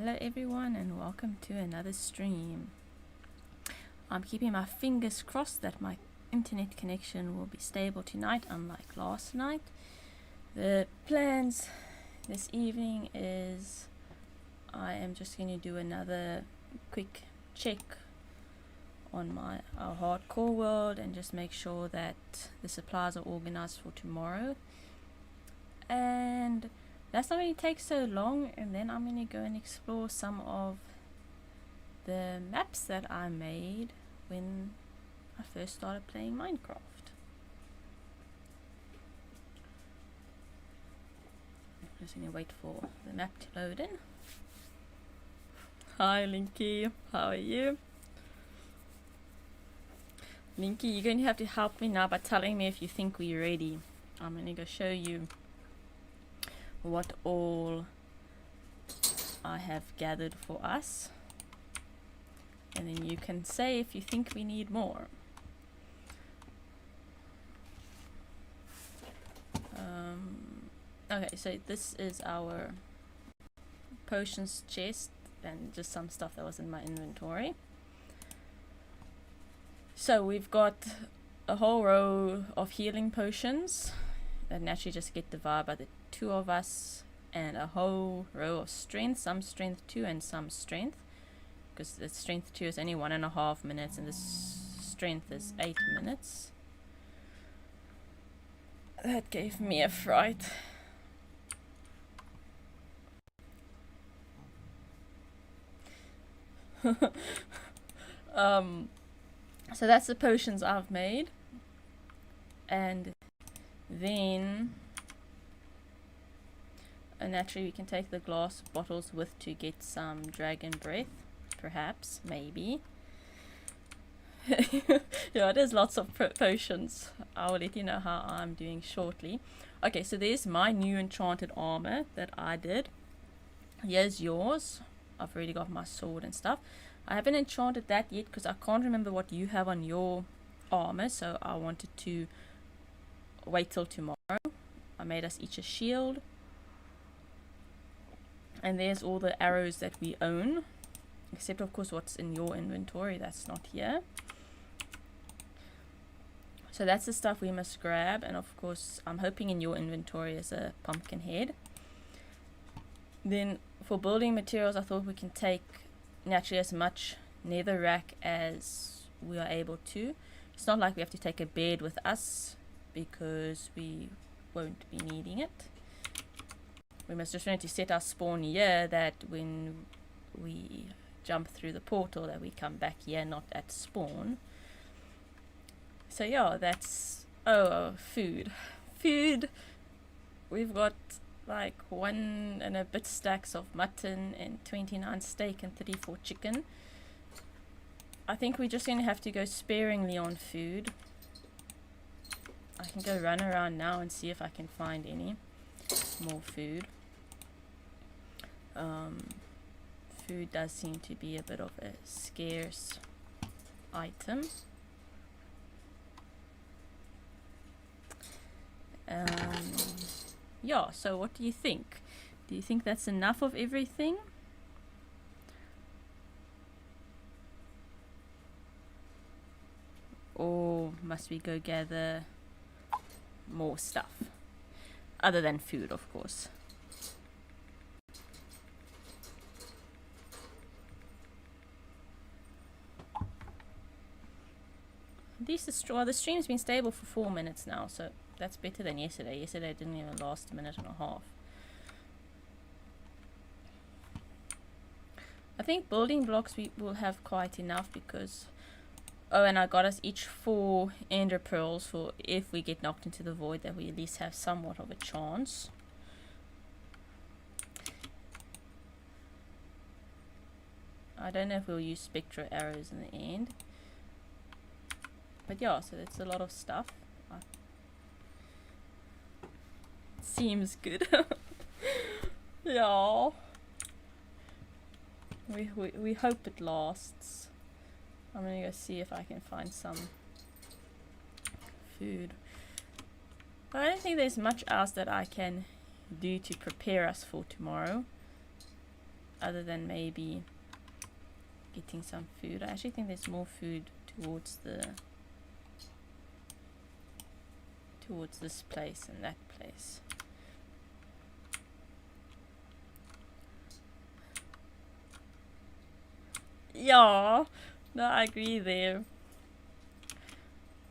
Hello everyone and welcome to another stream. I'm keeping my fingers crossed that my internet connection will be stable tonight, unlike last night. The plans this evening is I am just going to do another quick check on our hardcore world and just make sure that the supplies are organized for tomorrow. And that's not going to take so long, and then I'm going to go and explore some of the maps that I made when I first started playing Minecraft. I'm just going to wait for the map to load in. Hi Linky, how are you? Linky, you're going to have to help me now by telling me if you think we're ready. I'm going to go show you what all I have gathered for us, and then you can say if you think we need more. Okay, so this is our potions chest and just some stuff that was in my inventory. So we've got a whole row of healing potions that naturally just get devoured by the two of us, and a whole row of strength, some strength 2 and some strength, because the strength 2 is only 1.5 minutes and this strength is 8 minutes. That gave me a fright. So that's the potions I've made, and then naturally we can take the glass bottles with to get some dragon breath, perhaps, maybe. Yeah, there's lots of potions. I will let you know how I'm doing shortly. Okay, so there's my new enchanted armor that I did. Here's yours. I've already got my sword and stuff. I haven't enchanted that yet because I can't remember what you have on your armor, so I wanted to wait till tomorrow. I made us each a shield. And there's all the arrows that we own, except of course what's in your inventory, that's not here. So that's the stuff we must grab, and of course I'm hoping in your inventory is a pumpkin head. Then for building materials, I thought we can take naturally as much netherrack as we are able to. It's not like we have to take a bed with us because we won't be needing it. We must just remember to set our spawn here, that when we jump through the portal that we come back here, not at spawn. So yeah, that's food. We've got like 1 and a bit stacks of mutton and 29 steak and 34 chicken. I think we're just going to have to go sparingly on food. I can go run around now and see if I can find any more food. Food does seem to be a bit of a scarce item. Yeah, so what do you think? Do you think that's enough of everything? Or must we go gather more stuff? Other than food, of course. The stream's been stable for 4 minutes now, so that's better than yesterday. Yesterday it didn't even last a minute and a half. I think building blocks we will have quite enough because... Oh, and I got us each 4 ender pearls for if we get knocked into the void, that we at least have somewhat of a chance. I don't know if we'll use spectral arrows in the end. But yeah, so that's a lot of stuff. Seems good. Yeah. We hope it lasts. I'm gonna go see if I can find some food. But I don't think there's much else that I can do to prepare us for tomorrow. other than maybe getting some food. I actually think there's more food towards this place and that place. Yeah, no, I agree there.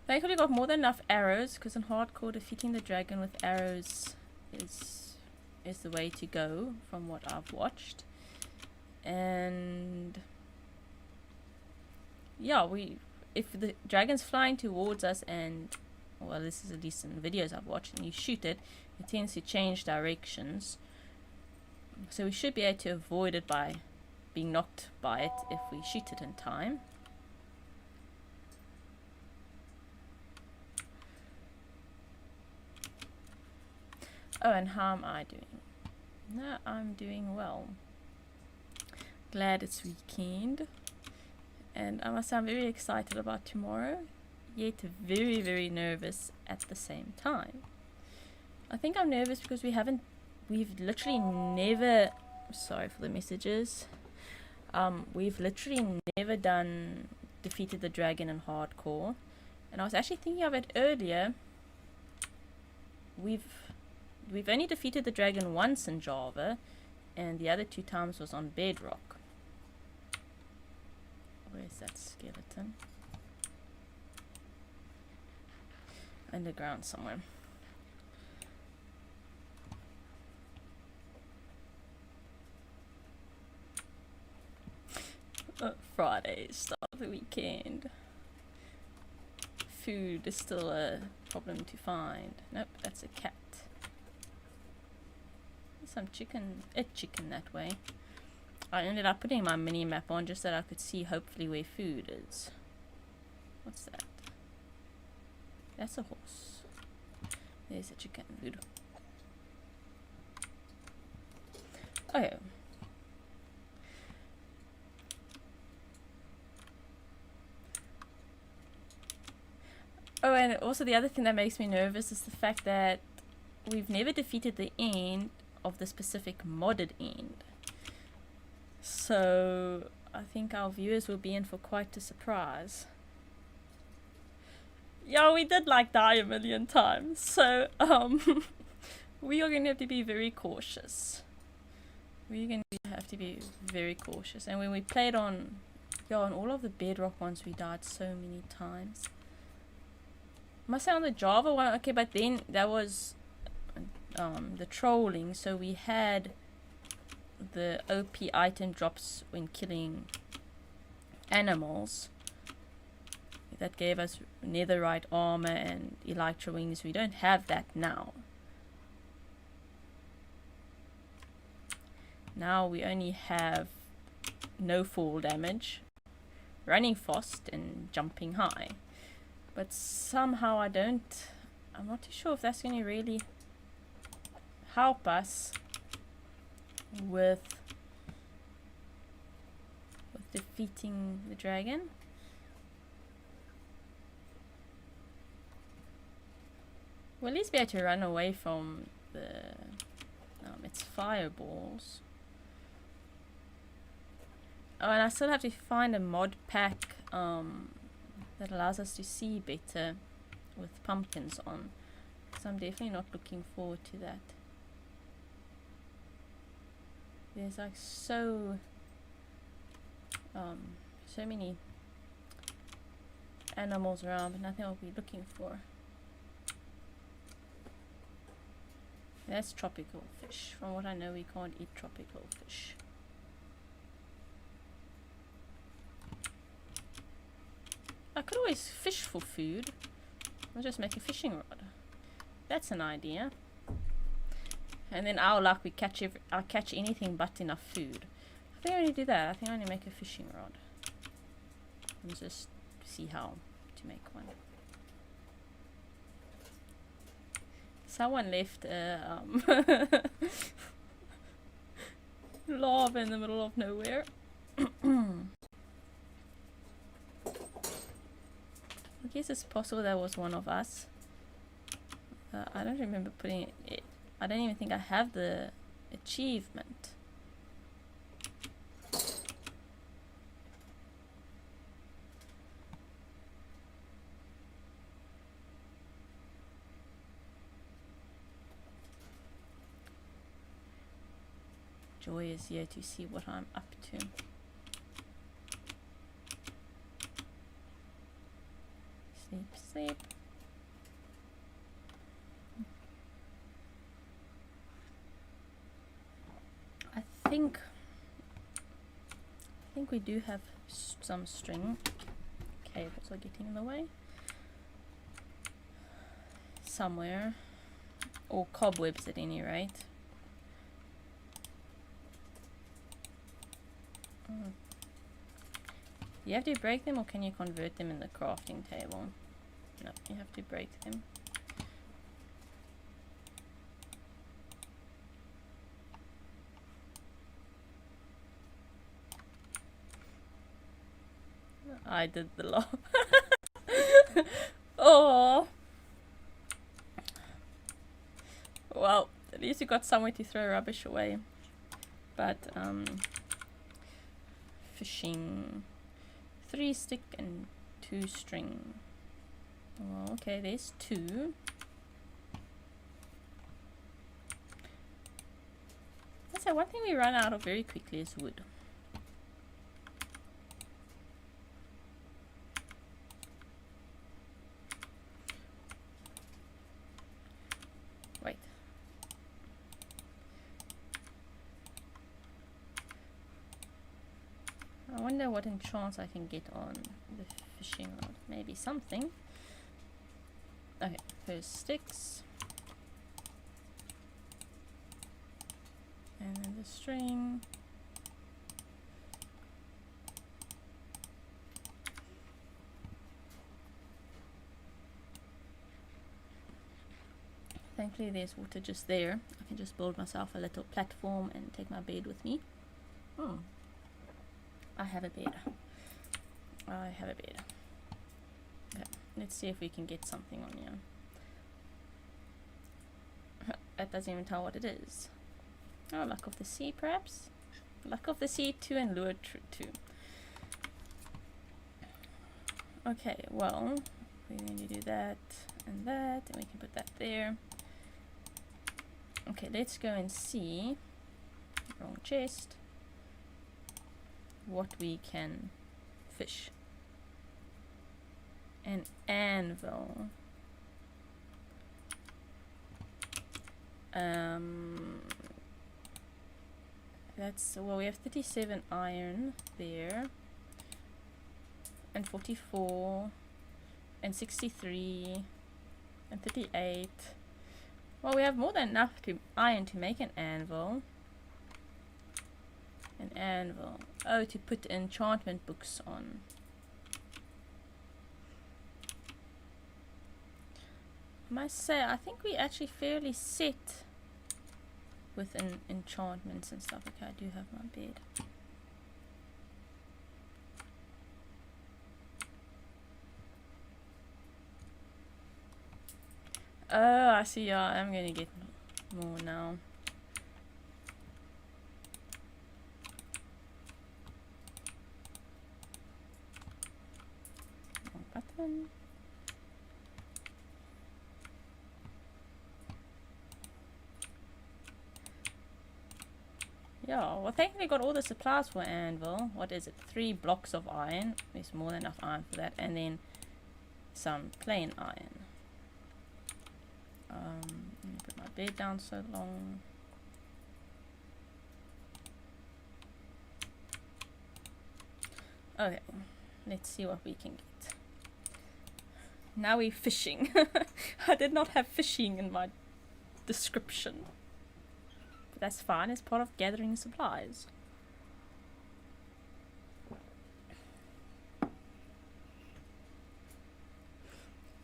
Thankfully got more than enough arrows, because in hardcore defeating the dragon with arrows is the way to go from what I've watched. And yeah, if the dragon's flying towards us, and well, this is at least in videos I've watched, and you shoot it, it tends to change directions. So we should be able to avoid it by being knocked by it if we shoot it in time. Oh, and how am I doing? No, I'm doing well. Glad it's weekend. And I must say I'm very excited about tomorrow, yet very, very nervous at the same time. I think I'm nervous because we've literally never, sorry for the messages, we've literally never defeated the dragon in hardcore. And I was actually thinking of it earlier. We've only defeated the dragon once in Java, and the other 2 times was on Bedrock. Where's that skeleton? Underground somewhere. Friday, start of the weekend. Food is still a problem to find. Nope, that's a cat. There's some chicken that way. I ended up putting my mini map on just so that I could see hopefully where food is. What's that? That's a horse. There's a chicken food. Oh. Oh, and also the other thing that makes me nervous is the fact that we've never defeated the end of the specific modded end. So I think our viewers will be in for quite a surprise. Yeah, we did like die a million times, so we are going to have to be very cautious. We're going to have to be very cautious. And when we played on all of the Bedrock ones, we died so many times. I must say on the Java one, okay, but then that was the trolling, so we had the OP item drops when killing animals. That gave us netherite armor and elytra wings. We don't have that now. Now we only have no fall damage, running fast and jumping high. But somehow I'm not too sure if that's going to really help us with defeating the dragon. We'll at least be able to run away from its fireballs. Oh, and I still have to find a mod pack that allows us to see better with pumpkins on. So I'm definitely not looking forward to that. There's like so many animals around, but nothing I'll be looking for. That's tropical fish. From what I know, we can't eat tropical fish. I could always fish for food. I'll just make a fishing rod. That's an idea. And then our luck, I'll catch anything but enough food. I think I only do that. I think I only make a fishing rod. And just see how to make one. Someone left lava in the middle of nowhere. I guess it's possible that was one of us. I don't remember putting it. I don't even think I have the achievement. Joy is here to see what I'm up to. Sleep, sleep. I think we do have some string. Cables are getting in the way. Somewhere. Or cobwebs at any rate. You have to break them, or can you convert them in the crafting table? No, you have to break them. I did the law. Oh. Well, at least you got somewhere to throw rubbish away. But, fishing. 3 stick and 2 string. Well, okay, there's 2. So one thing we run out of very quickly is wood. Wait. I wonder what enchants I can get on the fishing rod. Maybe something. Okay, first sticks. And then the string. Thankfully there's water just there. I can just build myself a little platform and take my bed with me. I have a bed. I have a bed. Okay, let's see if we can get something on here. That doesn't even tell what it is. Oh, luck of the sea, perhaps? Luck of the sea 2 and lure 2. Okay, well, we're going to do that, and we can put that there. Okay, let's go and see. Wrong chest. What we can fish. An anvil. That's, well, we have 37 iron there, and 44, and 63, and 38. Well, we have more than enough iron to make an anvil. An anvil. Oh, to put enchantment books on. I must say, I think we actually fairly set with enchantments and stuff. Okay, I do have my bed. Oh, I see. Yeah, I'm gonna get more now. Wrong button. Yeah, well, thankfully got all the supplies for anvil. What is it? 3 blocks of iron. There's more than enough iron for that. And then some plain iron. Let me put my bed down so long. Okay, let's see what we can get. Now we're fishing. I did not have fishing in my description. But that's fine, it's part of gathering supplies.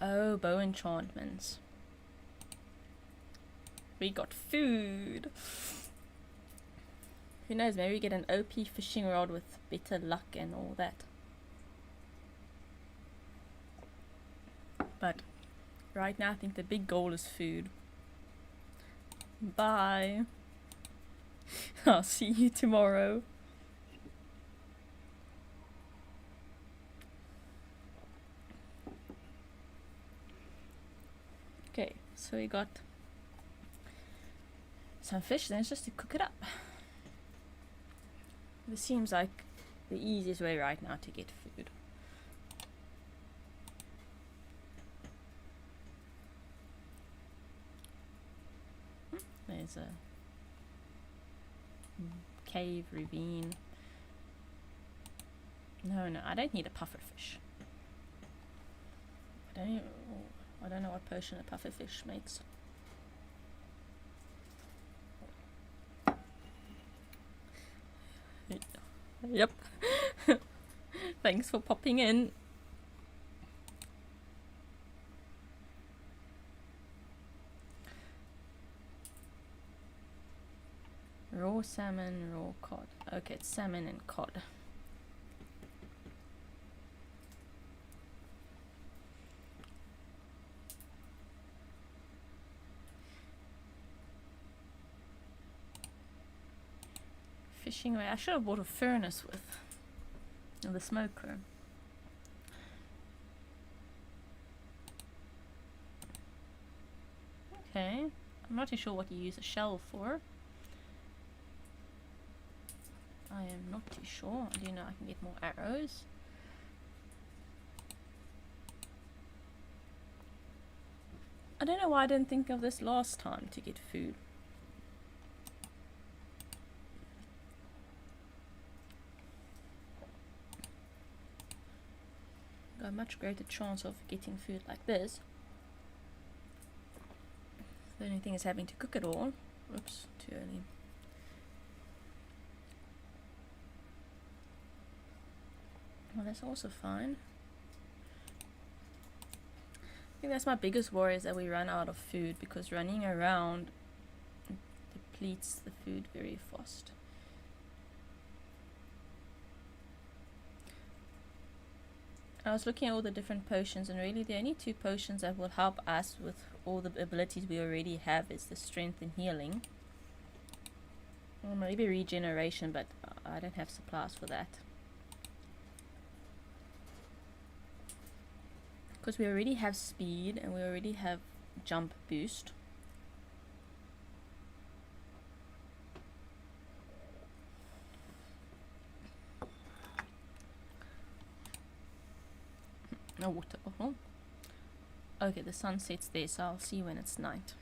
Oh, bow enchantments. We got food. Who knows, maybe we get an OP fishing rod with better luck and all that. But right now I think the big goal is food. Bye. I'll see you tomorrow. Okay, so we got some fish, then it's just to cook it up. This seems like the easiest way right now to get food. There's a cave, ravine. No, I don't need a pufferfish. I don't know what potion a pufferfish makes. Yep. Thanks for popping in. Raw salmon, raw cod. Okay, it's salmon and cod. Fishing away. I should have bought a furnace with the smoker. Okay, I'm not too sure what you use a shell for. I am not too sure. I do know I can get more arrows. I don't know why I didn't think of this last time to get food. Got a much greater chance of getting food like this. The only thing is having to cook it all. Oops, too early. Well, that's also fine. I think that's my biggest worry, is that we run out of food, because running around depletes the food very fast. I was looking at all the different potions, and really the only two potions that will help us with all the abilities we already have is the strength and healing. Or maybe regeneration, but I don't have supplies for that. Because we already have speed and we already have jump boost. A water bottle. Okay, the sun sets there, so I'll see when it's night.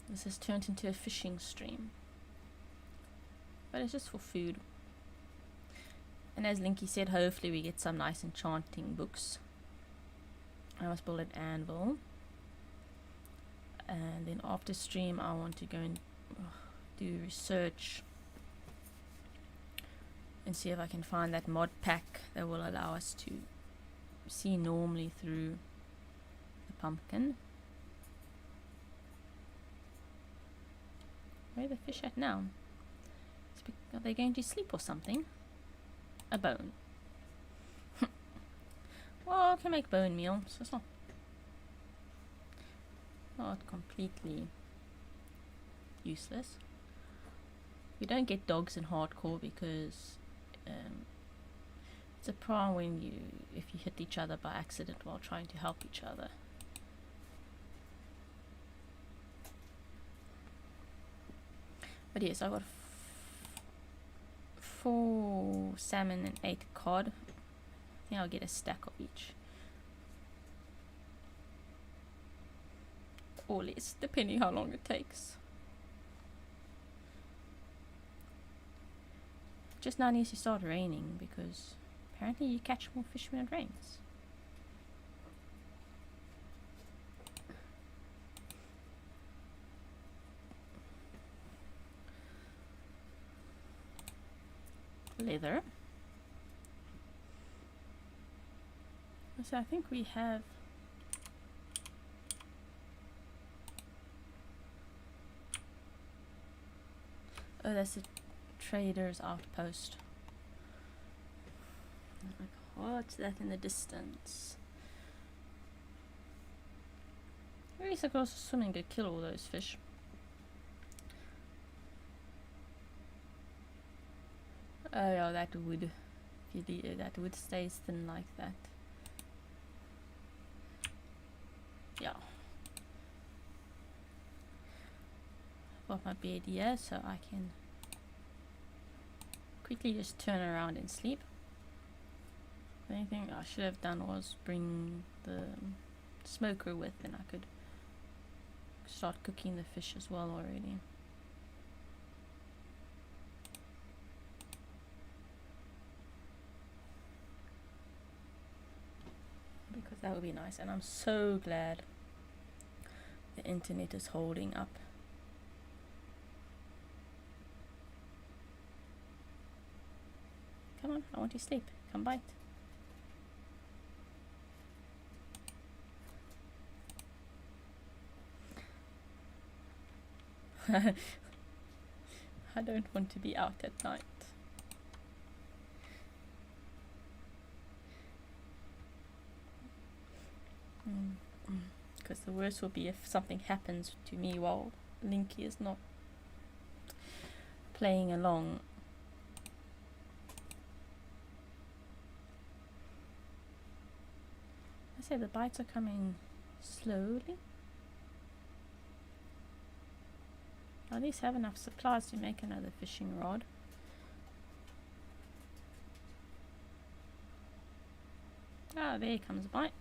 This has turned into a fishing stream. But it's just for food. And as Linky said, hopefully we get some nice enchanting books. I must build an anvil. And then after stream I want to go and do research and see if I can find that mod pack that will allow us to see normally through the pumpkin. Where are the fish at now? Are they going to sleep or something? A bone. Well, I can make bone meal, so it's not completely useless. We don't get dogs in hardcore because it's a problem if you hit each other by accident while trying to help each other. But yes, I got 4 salmon and 8 cod. I think I'll get a stack of each. Or less, depending how long it takes. Just now needs to start raining because apparently you catch more fish when it rains. Leather. So I think we have that's a trader's outpost. Like, what's that in the distance? At least I could also swim and go kill all those fish. Oh yeah, that wood. That wood stays thin like that. Yeah. Got my bed here so I can quickly just turn around and sleep. The only thing I should have done was bring the smoker with, and I could start cooking the fish as well already. Because that would be nice, and I'm so glad the internet is holding up. Come on, I want you to sleep. Come bite. I don't want to be out at night. Because the worst will be if something happens to me while Linky is not playing along. I say the bites are coming slowly. At least have enough supplies to make another fishing rod. Ah, there comes a bite.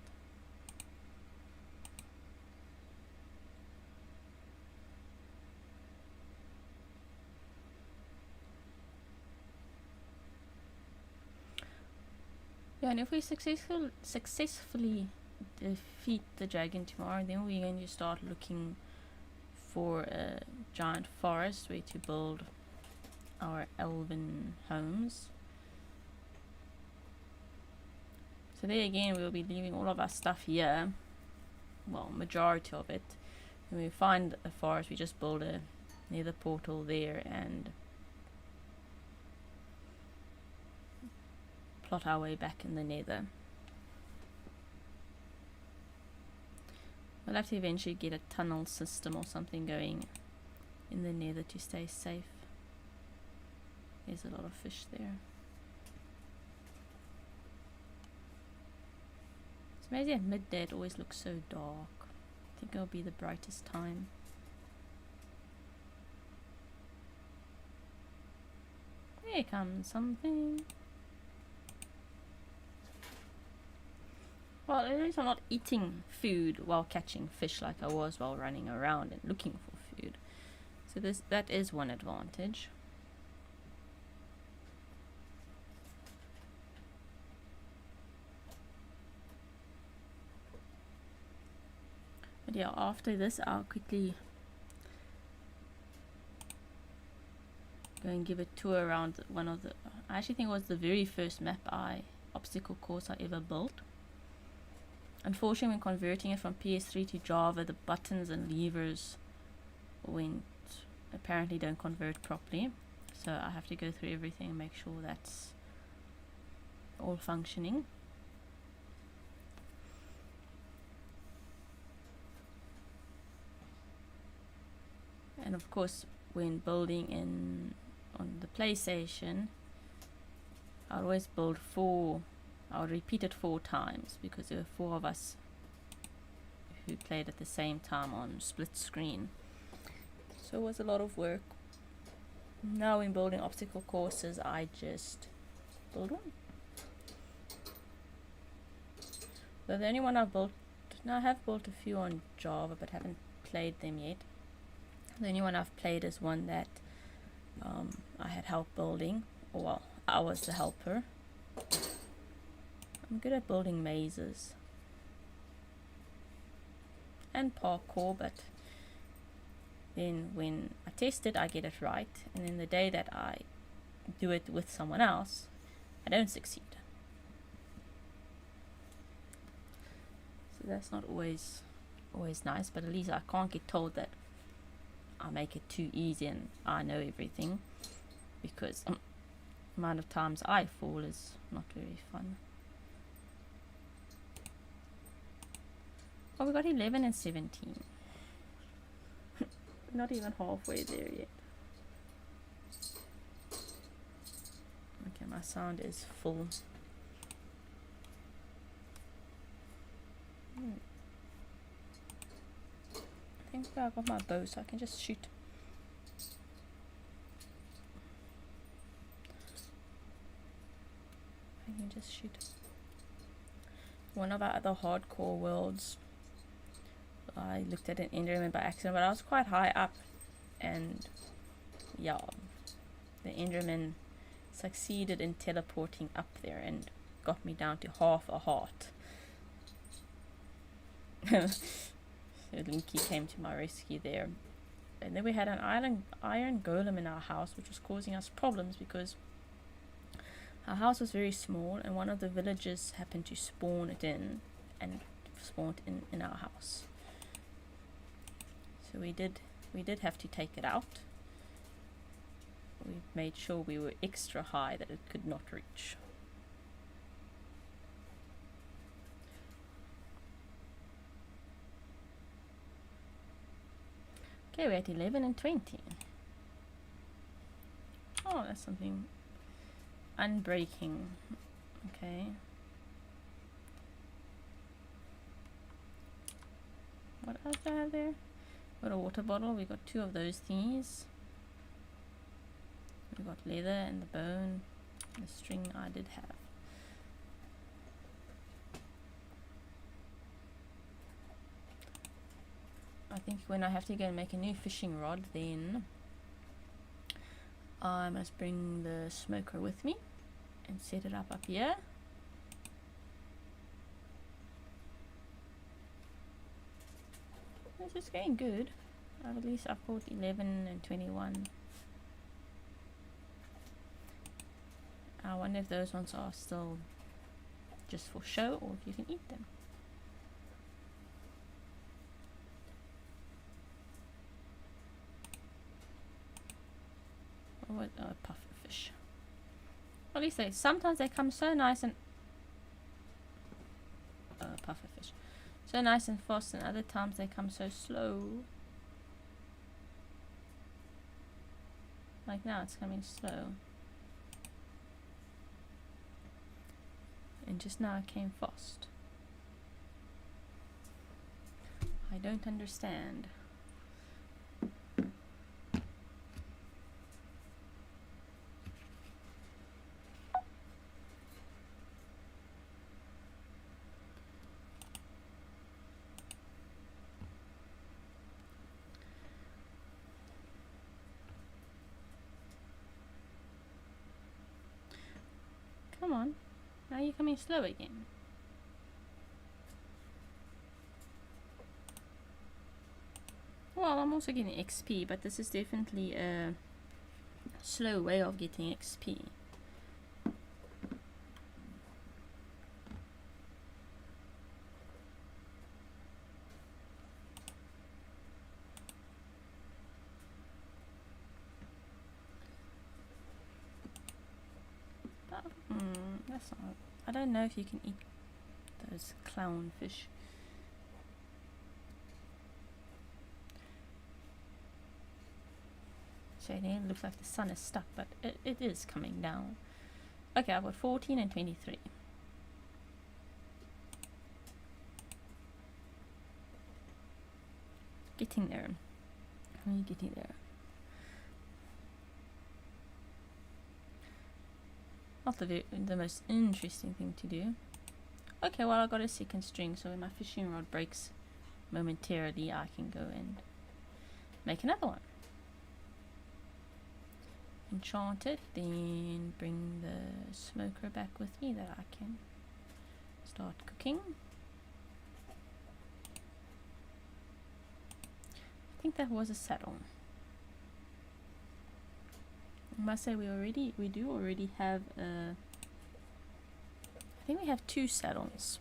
Yeah, and if we successfully defeat the dragon tomorrow, then we're going to start looking for a giant forest where to build our elven homes. So there again, we'll be leaving all of our stuff here, well, majority of it. When we find a forest, we just build a nether portal there and plot our way back in the nether. We'll have to eventually get a tunnel system or something going in the nether to stay safe. There's a lot of fish there. It's amazing at midday it always looks so dark. I think it'll be the brightest time. Here comes something. Well, at least I'm not eating food while catching fish like I was while running around and looking for food. So that is one advantage. But yeah, after this I'll quickly go and give a tour around one of the, I actually think it was the very first obstacle course I ever built. Unfortunately, when converting it from PS3 to Java, the buttons and levers apparently don't convert properly. So I have to go through everything and make sure that's all functioning. And of course, when building on the PlayStation, I always build I'll repeat it 4 times because there were 4 of us who played at the same time on split screen. So it was a lot of work. Now in building obstacle courses, I just build one. So the only one I've built, now I have built a few on Java but haven't played them yet. The only one I've played is one that I had help building, or well, I was the helper. I'm good at building mazes and parkour, but then when I test it I get it right, and then the day that I do it with someone else I don't succeed. So that's not always nice, but at least I can't get told that I make it too easy and I know everything, because the amount of times I fall is not very fun. Oh, we got 11 and 17. Not even halfway there yet. Okay, my sound is full. I think I got my bow so I can just shoot. Let me just shoot. One of our other hardcore worlds, I looked at an Enderman by accident, but I was quite high up, and yeah, the Enderman succeeded in teleporting up there and got me down to half a heart. So Linky came to my rescue there. And then we had an iron golem in our house, which was causing us problems because our house was very small and one of the villagers happened to spawn it in and spawned in our house. So we did have to take it out. We made sure we were extra high that it could not reach. Okay, we're at 11 and 20. Oh, that's something. Unbreaking. Okay. What else do I have there? Got a water bottle. We got 2 of those things. We got leather and the bone. The string I did have. I think when I have to go and make a new fishing rod, then I must bring the smoker with me and set it up here. This is going good. At least I've caught 11 and 21. I wonder if those ones are still just for show or if you can eat them. What puffer fish. At least sometimes they come so nice and puffer fish. So nice and fast, and other times they come so slow. Like now it's coming slow. And just now it came fast. I don't understand. Come on. Now you're coming slow again. Well, I'm also getting XP, but this is definitely a slow way of getting XP. That's not. I don't know if you can eat those clownfish. So it looks like the sun is stuck, but it is coming down. Okay, I've got 14 and 23. Getting there. How are you getting there? Not the most interesting thing to do. Okay, well I got a second string, so when my fishing rod breaks momentarily, I can go and make another one. Enchant it, then bring the smoker back with me that I can start cooking. I think that was a saddle. I must say we do already have I think we have 2 saddles.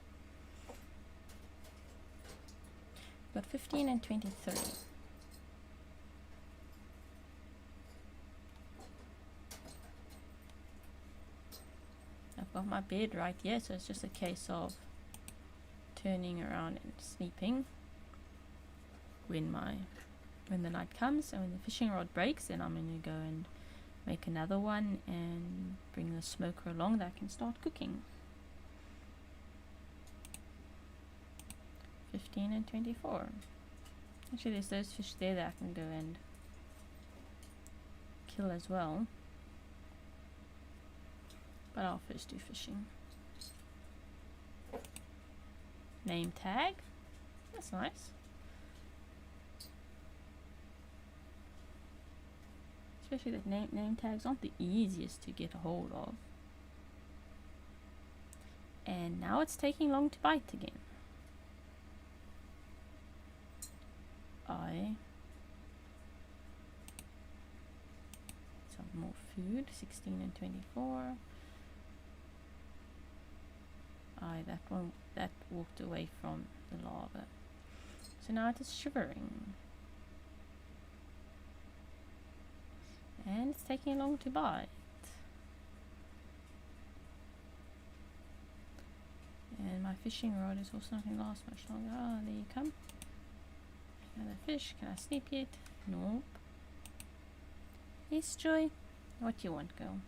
Got 15 and 23. I've got my bed right here, so it's just a case of turning around and sleeping when the night comes. And when the fishing rod breaks, then I'm going to go and make another one and bring the smoker along that I can start cooking. 15 and 24. Actually, there's those fish there that I can go and kill as well. But I'll first do fishing. name tag. That's nice. Especially that name tags aren't the easiest to get a hold of. And now it's taking long to bite again. Some more food, 16 and 24. That walked away from the larva. So now it is shivering. And it's taking long to bite. And my fishing rod is also not going to last much longer. Ah, there you come. Another fish. Can I sleep yet? Nope. Yes, Joy. What do you want, girl?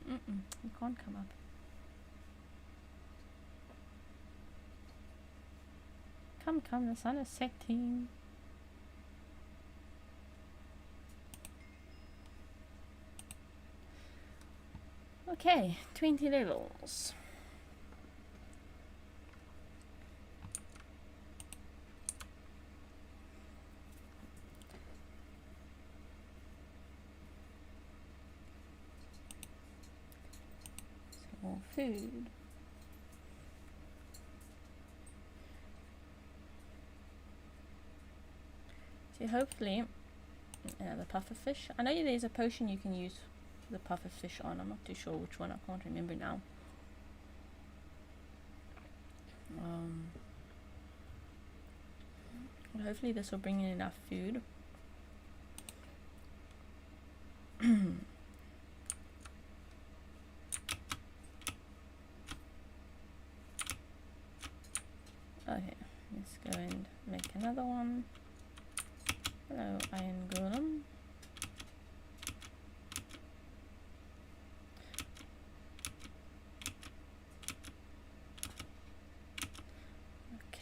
You can't come up. Come, the sun is setting. Okay, 20 levels. Some more food. So hopefully, the puffer fish. I know there's a potion you can use the puffer fish on. I'm not too sure which one. I can't remember now. But hopefully this will bring in enough food. Okay, let's go and make another one. Hello, iron golem.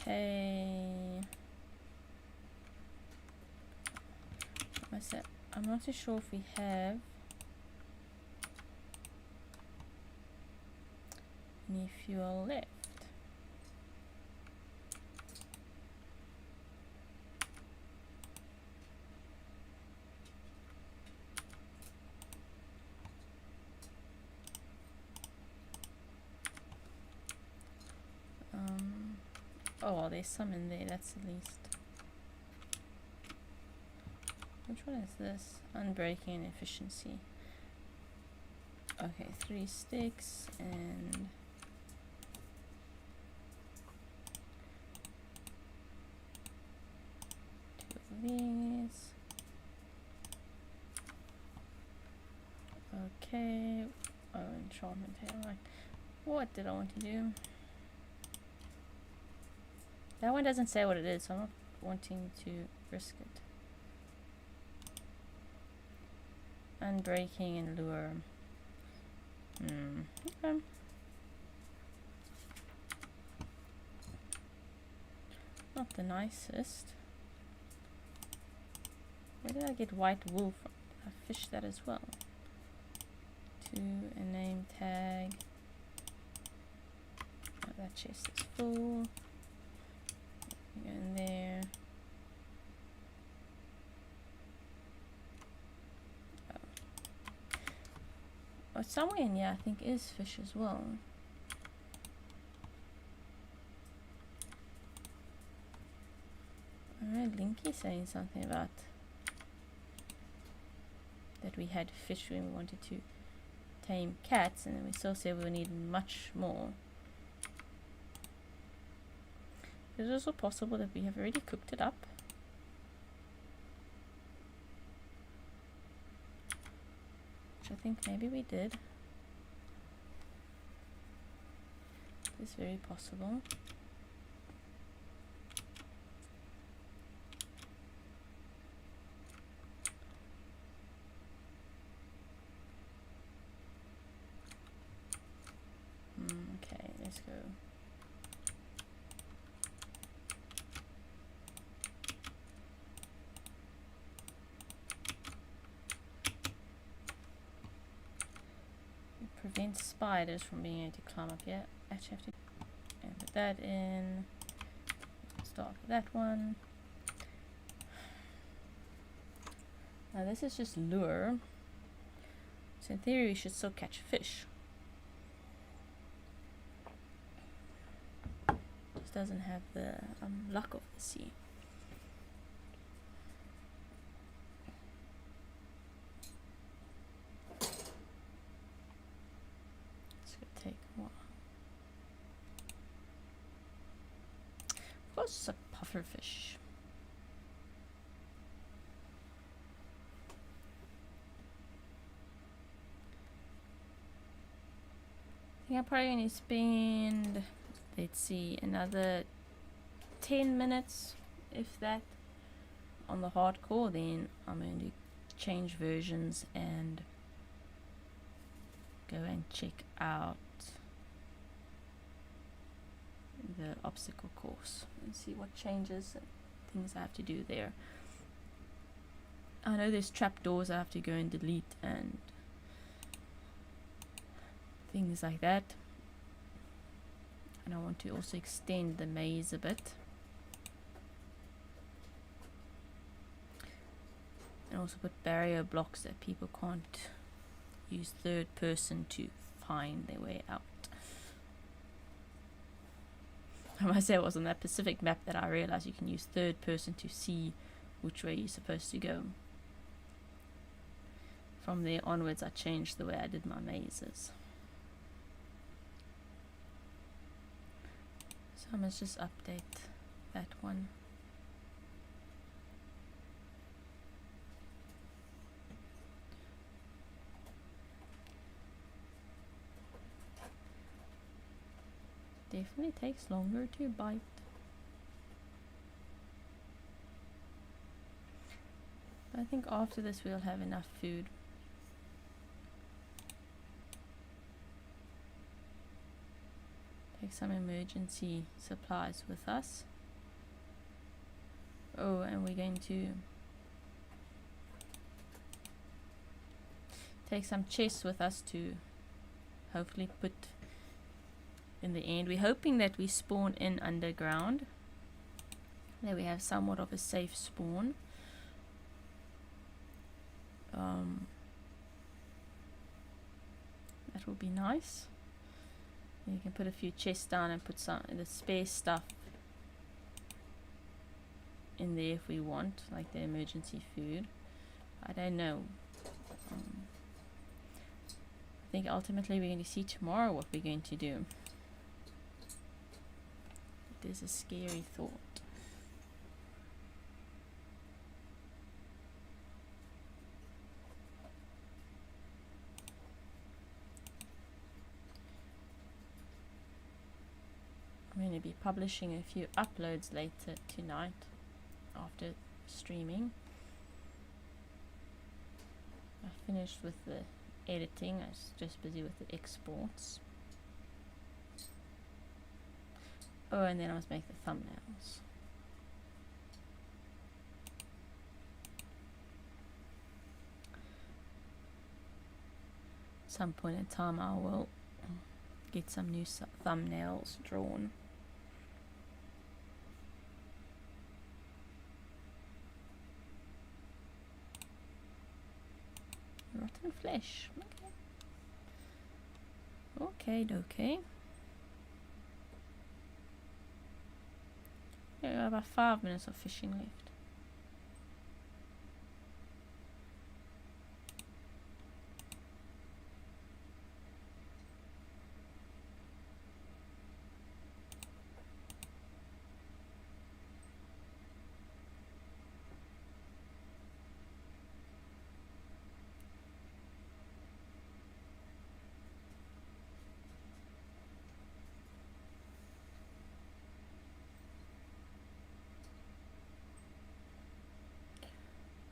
Okay. I'm not too sure if we have any fuel left. Oh, well, there's some in there, that's the least. Which one is this? Unbreaking and efficiency. Okay, 3 sticks and two of these. Okay. Oh, enchantment here. Right. What did I want to do? That one doesn't say what it is, so I'm not wanting to risk it. Unbreaking and lure. Okay. Not the nicest. Where did I get white wool from? I fished that as well. 2, a name tag. Oh, that chest is full. Go in there. Oh, somewhere in here I think is fish as well. I read Linky saying something about that we had fish when we wanted to tame cats, and then we still said we need much more. Is it also possible that we have already cooked it up? Which I think maybe we did. It's very possible. Okay, let's go. It prevents spiders from being able to climb up here. Actually have to, and that in. Start with that one. Now this is just lure. So in theory we should still catch fish. Just doesn't have the luck of the sea. It's gonna take a while. Of course it's a pufferfish. I think I'm probably going to spend, let's see, another 10 minutes, if that, on the hardcore. Then I'm going to change versions and go and check out the obstacle course and see what changes and things I have to do there. I know there's trapdoors I have to go and delete and things like that, and I want to also extend the maze a bit, and also put barrier blocks that people can't use third person to find their way out. I must say it was on that Pacific map that I realized you can use third person to see which way you're supposed to go. From there onwards I changed the way I did my mazes. So I must just update that one. Definitely takes longer to bite. But I think after this we'll have enough food. Take some emergency supplies with us. Oh, and we're going to take some chests with us to hopefully put in the end. We're hoping that we spawn in underground, that we have somewhat of a safe spawn. That will be nice. You can put a few chests down and put some of the spare stuff in there if we want, like the emergency food. I don't know. I think ultimately we're going to see tomorrow what we're going to do. It is a scary thought. I'm going to be publishing a few uploads later tonight after streaming. I finished with the editing. I was just busy with the exports. Oh, and then I must make the thumbnails. At some point in time I will get some new thumbnails drawn. Rotten flesh. Okay. Okay. Yeah, we have about 5 minutes of fishing left.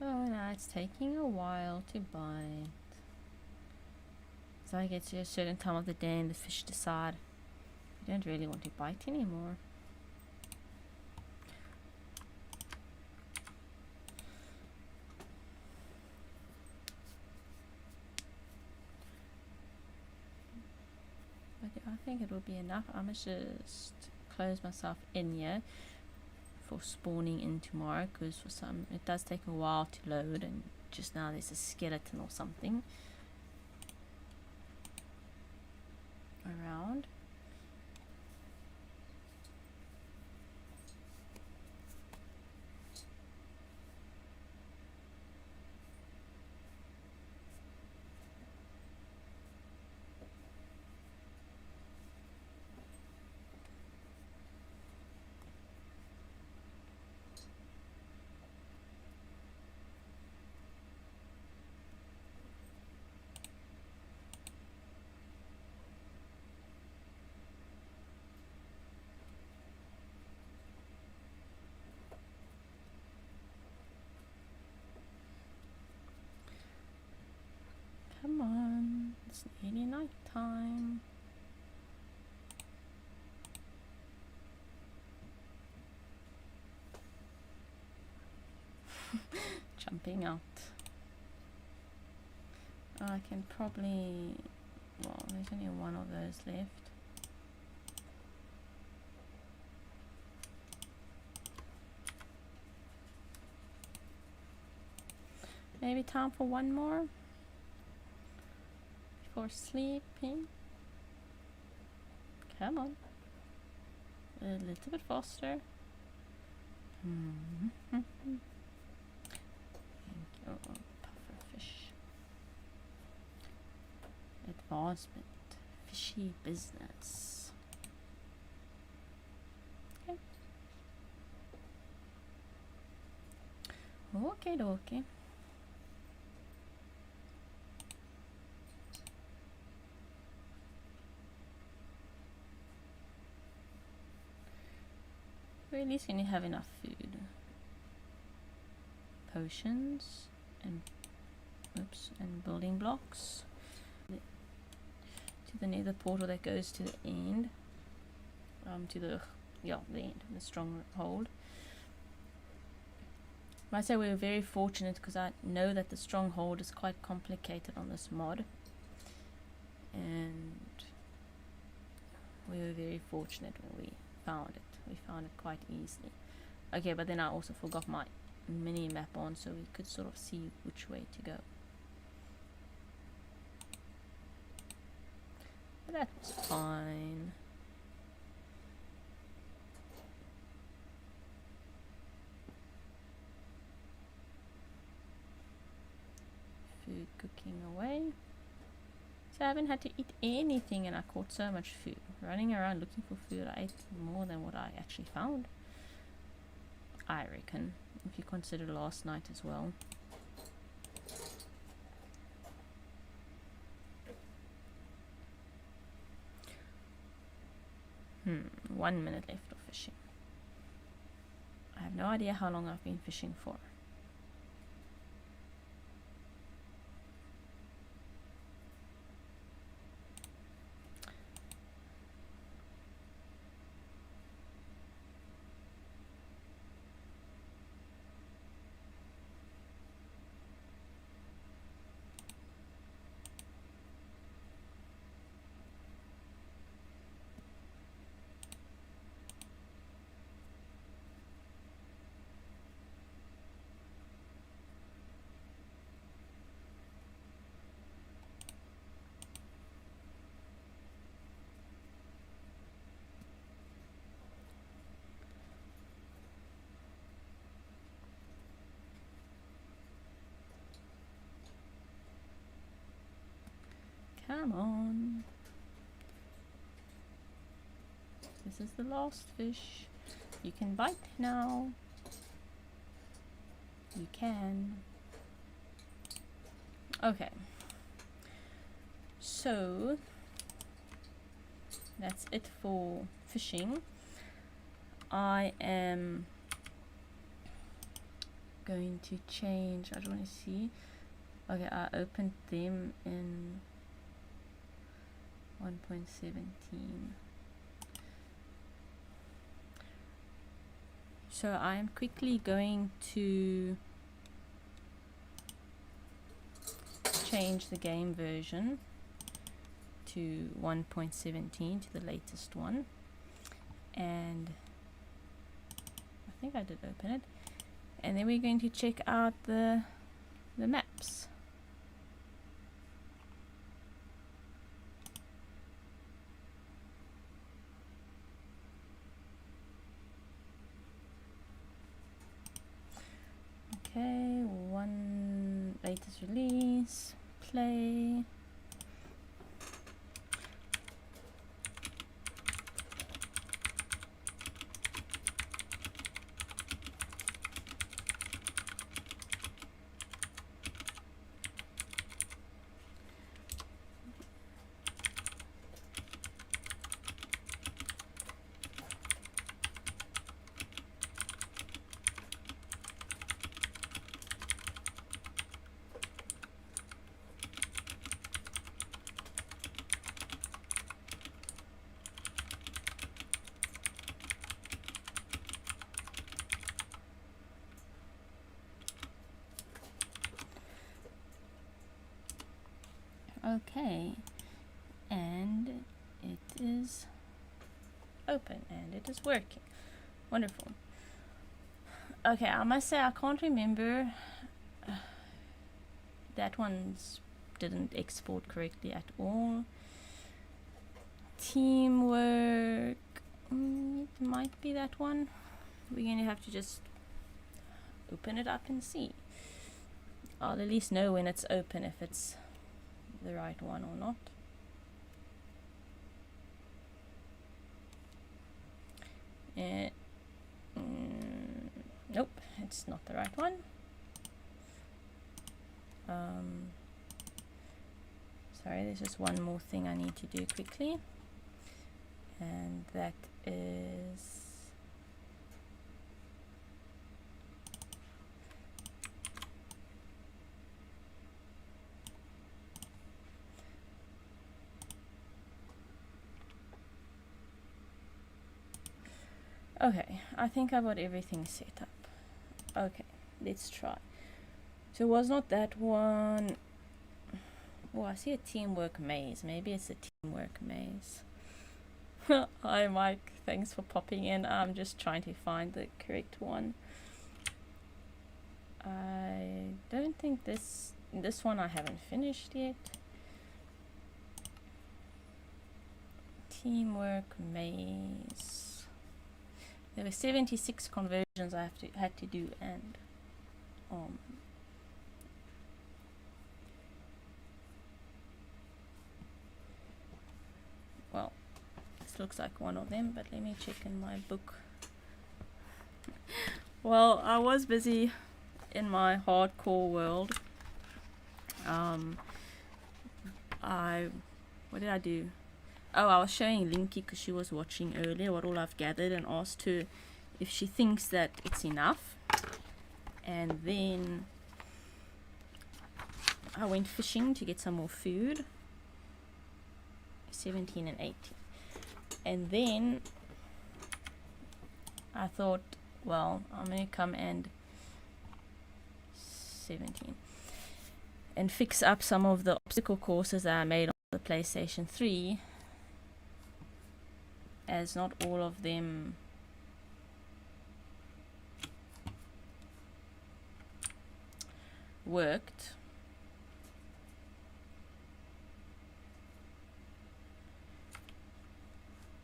Oh no, it's taking a while to bite. So I get to a certain time of the day and the fish decide they don't really want to bite anymore. But yeah, I think it will be enough. I must just close myself in here for spawning in tomorrow, because for some it does take a while to load, and just now there's a skeleton or something around. Come on, it's nearly night time. Jumping out. I can probably, well, there's only one of those left. Maybe time for one more before sleeping. Come on, a little bit faster. Thank you. Oh, pufferfish. Advancement. Fishy business. Okay. Okay. We at least gonna have enough food. Potions and building blocks to the nether portal that goes to the end, to the end, the stronghold. I might say we were very fortunate, because I know that the stronghold is quite complicated on this mod, and we were very fortunate when we found it. We found it quite easily. Okay, but then I also forgot my mini map on, so we could sort of see which way to go. But that was fine. Food cooking away. So I haven't had to eat anything, and I caught so much food. Running around looking for food, I ate more than what I actually found, I reckon, if you consider last night as well. Hmm, 1 minute left of fishing. I have no idea how long I've been fishing for. Come on. This is the last fish. You can bite now. You can. Okay. So that's it for fishing. I am going to change. I don't want to see. Okay, I opened them in 1.17. So I am quickly going to change the game version to 1.17, to the latest one, and I think I did open it. And then we're going to check out the maps. Okay, one latest release, play. Okay, and it is open and it is working. Wonderful. Okay, I must say I can't remember. That one's didn't export correctly at all. Teamwork, it might be that one. We're going to have to just open it up and see. I'll at least know when it's open if it's the right one or not. Nope, it's not the right one. Sorry, there's just one more thing I need to do quickly, and that is okay. I think I've got everything set up. Okay, let's try. So it was not that one. Oh, I see a teamwork maze. Maybe it's a teamwork maze. Hi Mike, thanks for popping in. I'm just trying to find the correct one. I don't think this one I haven't finished yet. Teamwork maze. There were 76 conversions I had to do, and well, this looks like one of them, but let me check in my book. Well, I was busy in my hardcore world. What did I do? Oh, I was showing Linky because she was watching earlier what all I've gathered, and asked her if she thinks that it's enough. And then I went fishing to get some more food. 17 and 18. And then I thought, well, I'm going to come and 17 and fix up some of the obstacle courses that I made on the PlayStation 3, as not all of them worked.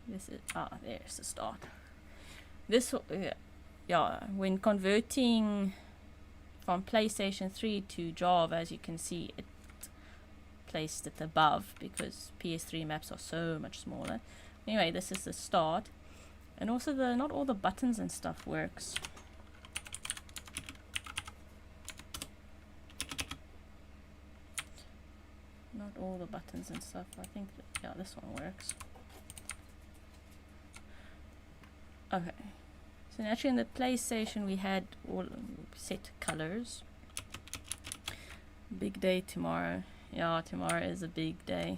This is there's the start. This yeah, when converting from PlayStation 3 to Java, as you can see, it placed it above because PS3 maps are so much smaller. Anyway, this is the start, and also not all the buttons and stuff works. Not all the buttons and stuff. I think that, yeah, this one works. Okay, so naturally in the PlayStation we had all set colors. Big day tomorrow. Yeah, tomorrow is a big day.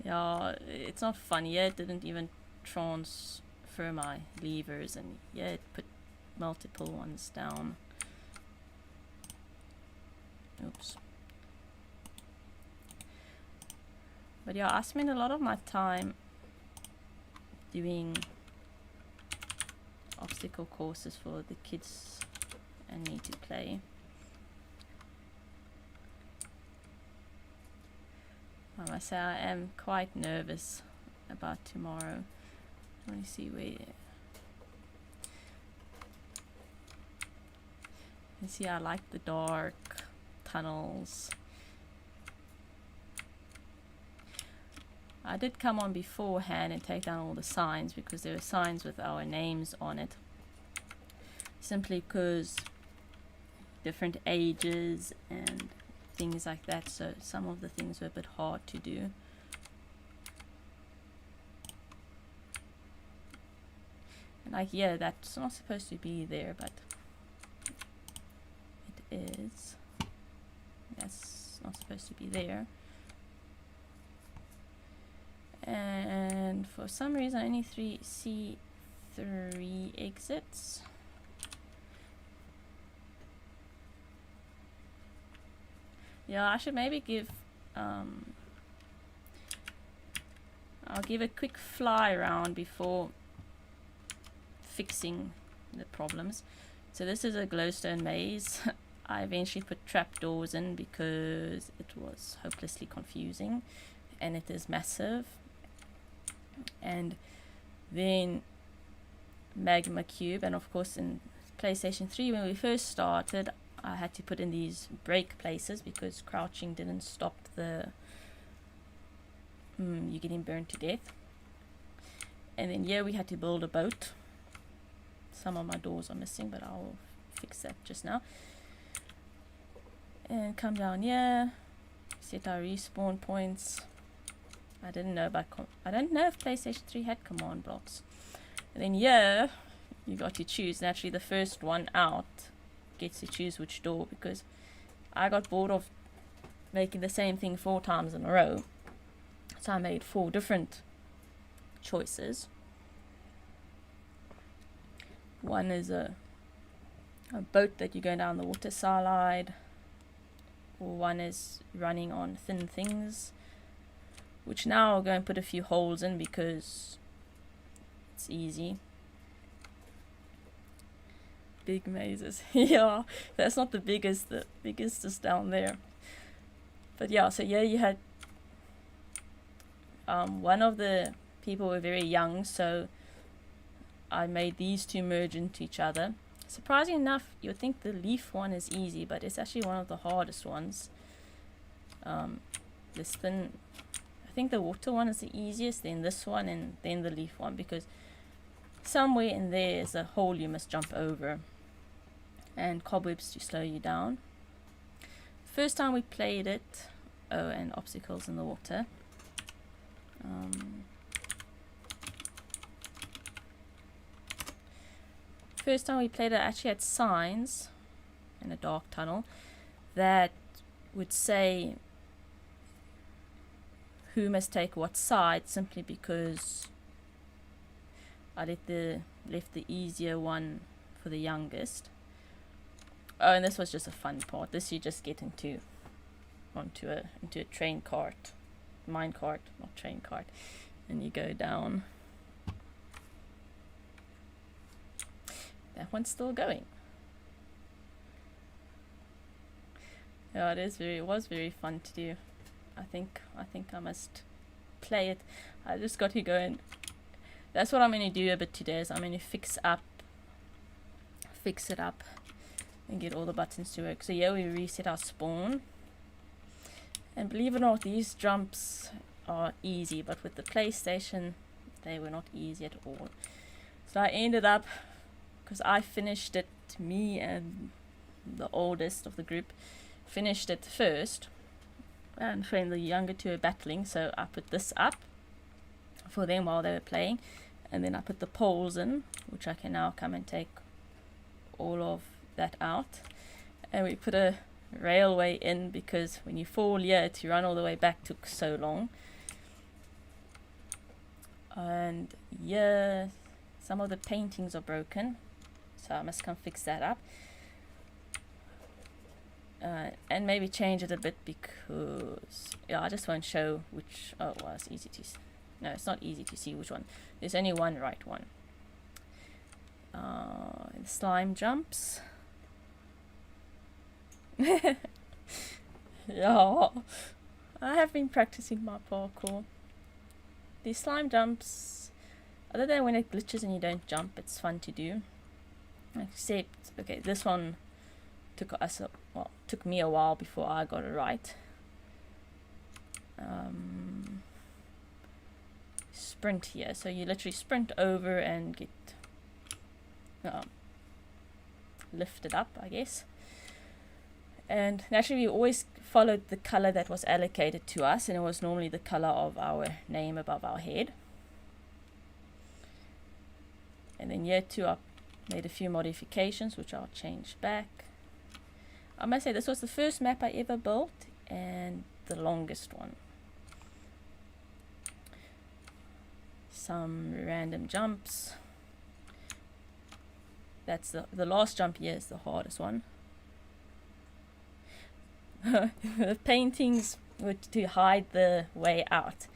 Yeah, it's not fun yet. It didn't even transfer my levers, and yeah, it put multiple ones down. Oops. But yeah, I spend a lot of my time doing obstacle courses for the kids and me to play. I must say I am quite nervous about tomorrow. Let me see where. You see, I like the dark tunnels. I did come on beforehand and take down all the signs because there were signs with our names on it. Simply because different ages and things like that, so some of the things were a bit hard to do. And like, yeah, that's not supposed to be there, but it is. That's not supposed to be there. And for some reason I only see 3 exits. Yeah, I should maybe give I'll give a quick fly around before fixing the problems. So this is a glowstone maze. I eventually put trapdoors in because it was hopelessly confusing, and it is massive. And then magma cube, and of course in PlayStation 3 when we first started I had to put in these break places because crouching didn't stop the you getting burned to death. And then here we had to build a boat. Some of my doors are missing, but I'll fix that just now. And come down here, set our respawn points. I didn't know about I don't know if PlayStation 3 had command blocks. And then here you got to choose, and actually the first one out gets to choose which door, because I got bored of making the same thing 4 times in a row, so I made 4 different choices. One is a boat that you're going down the water slide, or one is running on thin things, which now I'll go and put a few holes in because it's easy. Big mazes. Yeah, that's not the biggest. The biggest is down there. But yeah, so yeah, you had one of the people were very young, so I made these 2 merge into each other. Surprisingly enough, you'd think the leaf one is easy, but it's actually one of the hardest ones. This thin, I think the water one is the easiest, then this one, and then the leaf one, because somewhere in there is a hole you must jump over, and cobwebs to slow you down. First time we played it, oh, and obstacles in the water. First time we played it, I actually had signs in a dark tunnel that would say who must take what side, simply because I left the easier one for the youngest. Oh, and this was just a fun part. This you just get into a train cart, mine cart, not train cart, and you go down. That one's still going. Yeah, it was very fun to do. I think I must play it. I just got to go, and that's what I'm going to do a bit today. Is I'm going to fix it up and get all the buttons to work. So yeah, we reset our spawn, and believe it or not, these jumps are easy, but with the PlayStation they were not easy at all. So I ended up, because I finished it, me and the oldest of the group finished it first, and when the younger 2 are battling, so I put this up for them while they were playing, and then I put the poles in, which I can now come and take all of that out, and we put a railway in, because when you fall here to run all the way back took so long. And yeah, some of the paintings are broken, so I must come fix that up. and maybe change it a bit because yeah, I just won't show which. Oh well, it's easy to no, it's not easy to see which one. There's only one right one. The slime jumps. Yeah, I have been practicing my parkour. These slime jumps, other than when it glitches and you don't jump, it's fun to do. Except, okay, this one took me a while before I got it right. Sprint here, so you literally sprint over and get lifted up, I guess. And naturally we always followed the color that was allocated to us, and it was normally the color of our name above our head. And then year 2 I made a few modifications which I'll change back. I must say this was the first map I ever built and the longest one. Some random jumps. That's the last jump here is the hardest one. The paintings were to hide the way out,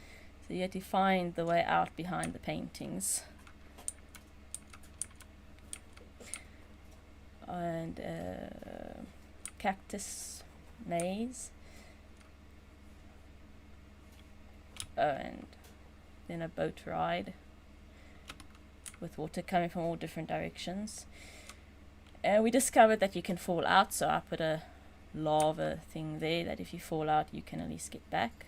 so you had to find the way out behind the paintings. And cactus maze. And then a boat ride with water coming from all different directions. And we discovered that you can fall out, so I put a lava thing there that if you fall out you can at least get back.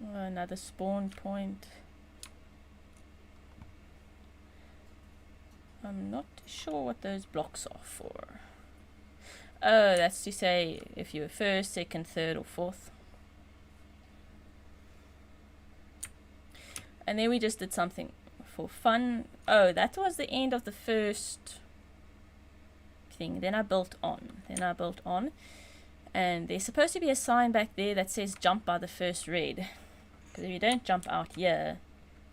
Another spawn point. I'm not sure what those blocks are for. Oh, that's to say if you were first, second, third or fourth. And then we just did something for fun. Oh, that was the end of the first thing. Then I built on. And there's supposed to be a sign back there that says jump by the first red. Because if you don't jump out here,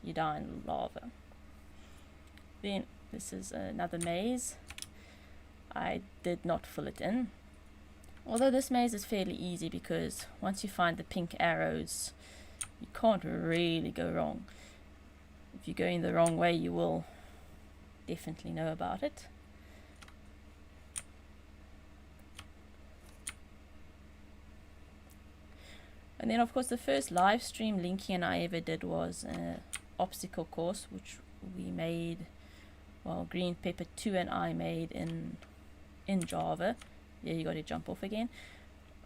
you die in lava. Then this is another maze. I did not fill it in. Although this maze is fairly easy because once you find the pink arrows, you can't really go wrong. If you go in the wrong way, you will definitely know about it. And then of course the first live stream Linky and I ever did was an obstacle course which we made, well, Green Pepper 2 and I made in Java. Yeah, you got to jump off again.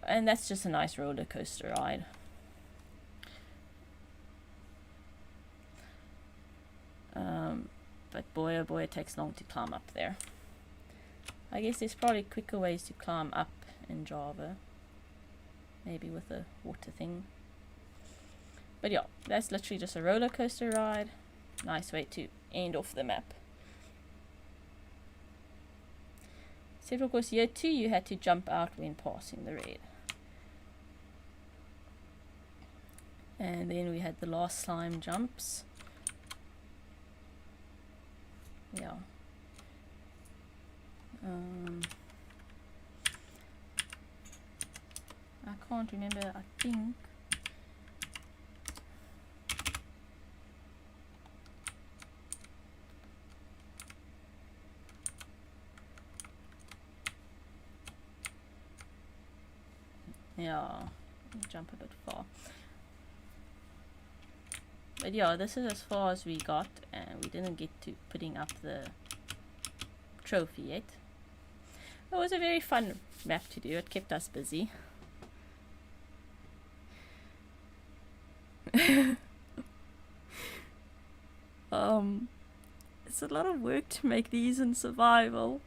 And that's just a nice roller coaster ride. But boy oh boy, it takes long to climb up there. I guess there's probably quicker ways to climb up in Java. Maybe with a water thing. But yeah, that's literally just a roller coaster ride. Nice way to end off the map. Except of course year 2 you had to jump out when passing the red. And then we had the last slime jumps. Yeah. I can't remember, I think yeah, jump a bit far. But yeah, this is as far as we got, and we didn't get to putting up the trophy yet. It was a very fun map to do, it kept us busy. It's a lot of work to make these in survival.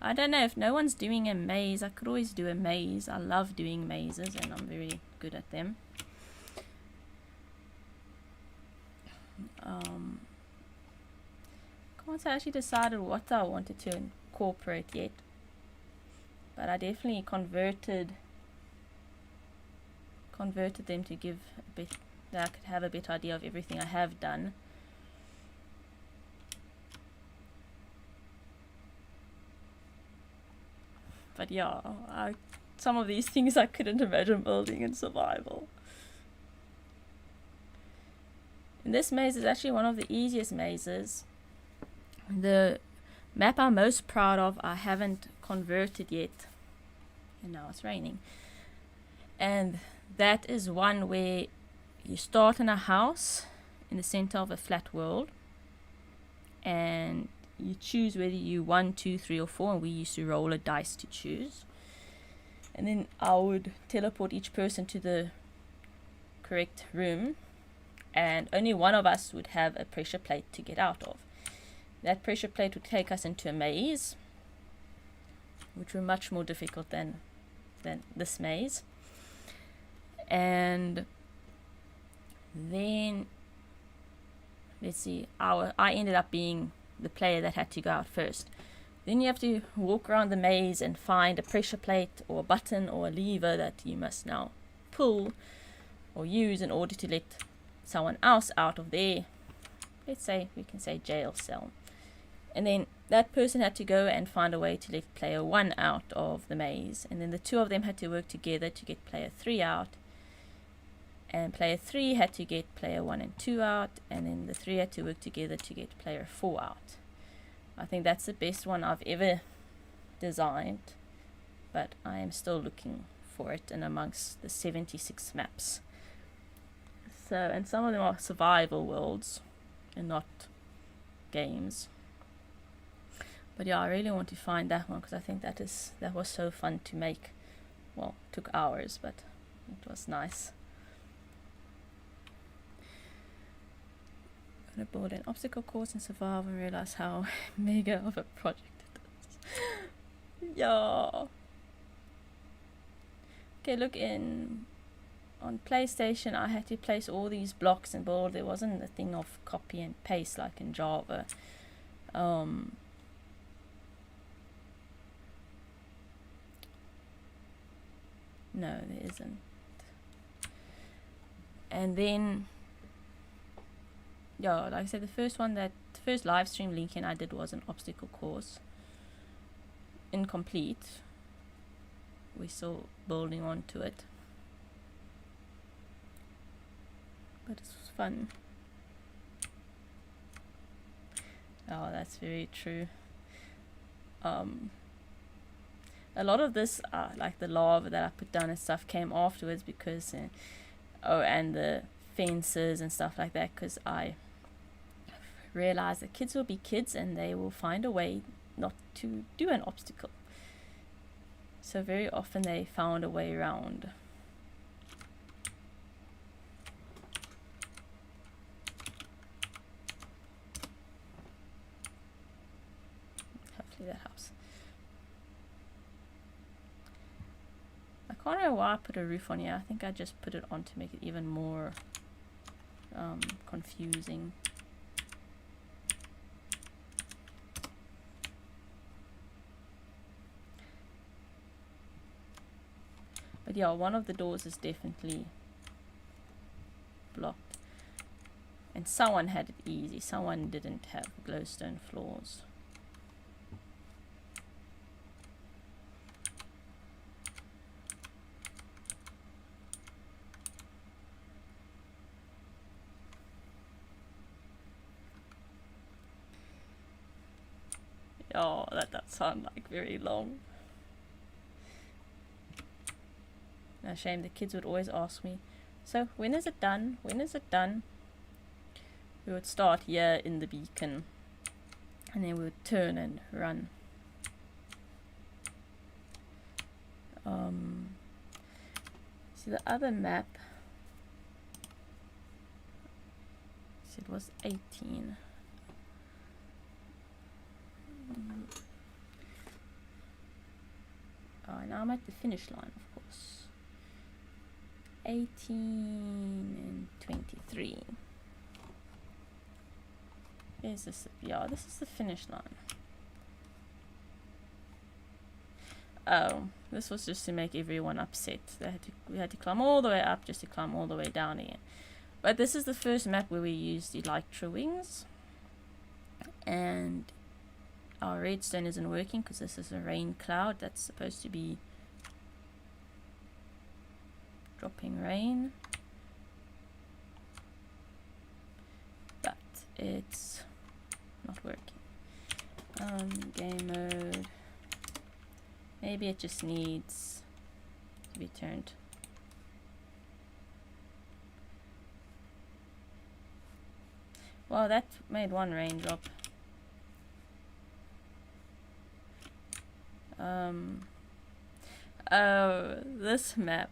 I don't know, if no one's doing a maze, I could always do a maze. I love doing mazes and I'm very good at them. Can't say I actually decided what I wanted to incorporate yet, but I definitely converted them to give a bit, that I could have a better idea of everything I have done. But yeah, some of these things I couldn't imagine building in survival. And this maze is actually one of the easiest mazes. The map I'm most proud of, I haven't converted yet. And now it's raining. And that is one where you start in a house in the center of a flat world. And you choose whether you 1, 2, 3, or 4. And we used to roll a dice to choose. And then I would teleport each person to the correct room. And only one of us would have a pressure plate to get out of. That pressure plate would take us into a maze, which were much more difficult than this maze. And then, let's see, I ended up being the player that had to go out first. Then you have to walk around the maze and find a pressure plate or a button or a lever that you must now pull or use in order to let someone else out of their, let's say, we can say jail cell. And then that person had to go and find a way to let player 1 out of the maze. And then the two of them had to work together to get player 3 out. And player 3 had to get player 1 and 2 out. And then the 3 had to work together to get player 4 out. I think that's the best one I've ever designed. But I am still looking for it in amongst the 76 maps. So, and some of them are survival worlds and not games. But yeah, I really want to find that one because I think that was so fun to make. Well, it took hours, but it was nice. I'm gonna build an obstacle course and survive and realize how mega of a project it is. Yeah. Okay, look, on PlayStation I had to place all these blocks and build. There wasn't a thing of copy and paste like in Java. No, there isn't. And then, yeah, like I said, the first live stream linking I did was an obstacle course. Incomplete. We're still building onto it. But it's fun. Oh, that's very true. A lot of this, like the lava that I put down and stuff, came afterwards because, and the fences and stuff like that, because I realized that kids will be kids and they will find a way not to do an obstacle. So very often they found a way around. Hopefully that helps. I can't know why I put a roof on here. I think I just put it on to make it even more confusing. But yeah, one of the doors is definitely blocked. And someone had it easy. Someone didn't have glowstone floors. Oh, that does sound like very long. No shame, the kids would always ask me, so when is it done? When is it done? We would start here in the beacon and then we would turn and run. See the other map, see it was 18. Oh, now I'm at the finish line, of course. 18 and 23. Is this? Yeah, this is the finish line. Oh, this was just to make everyone upset. We had to climb all the way up just to climb all the way down again. But this is the first map where we used Elytra wings, and our redstone isn't working because this is a rain cloud that's supposed to be dropping rain, but it's not working. Game mode, maybe it just needs to be turned. Well, that made one raindrop. Oh, this map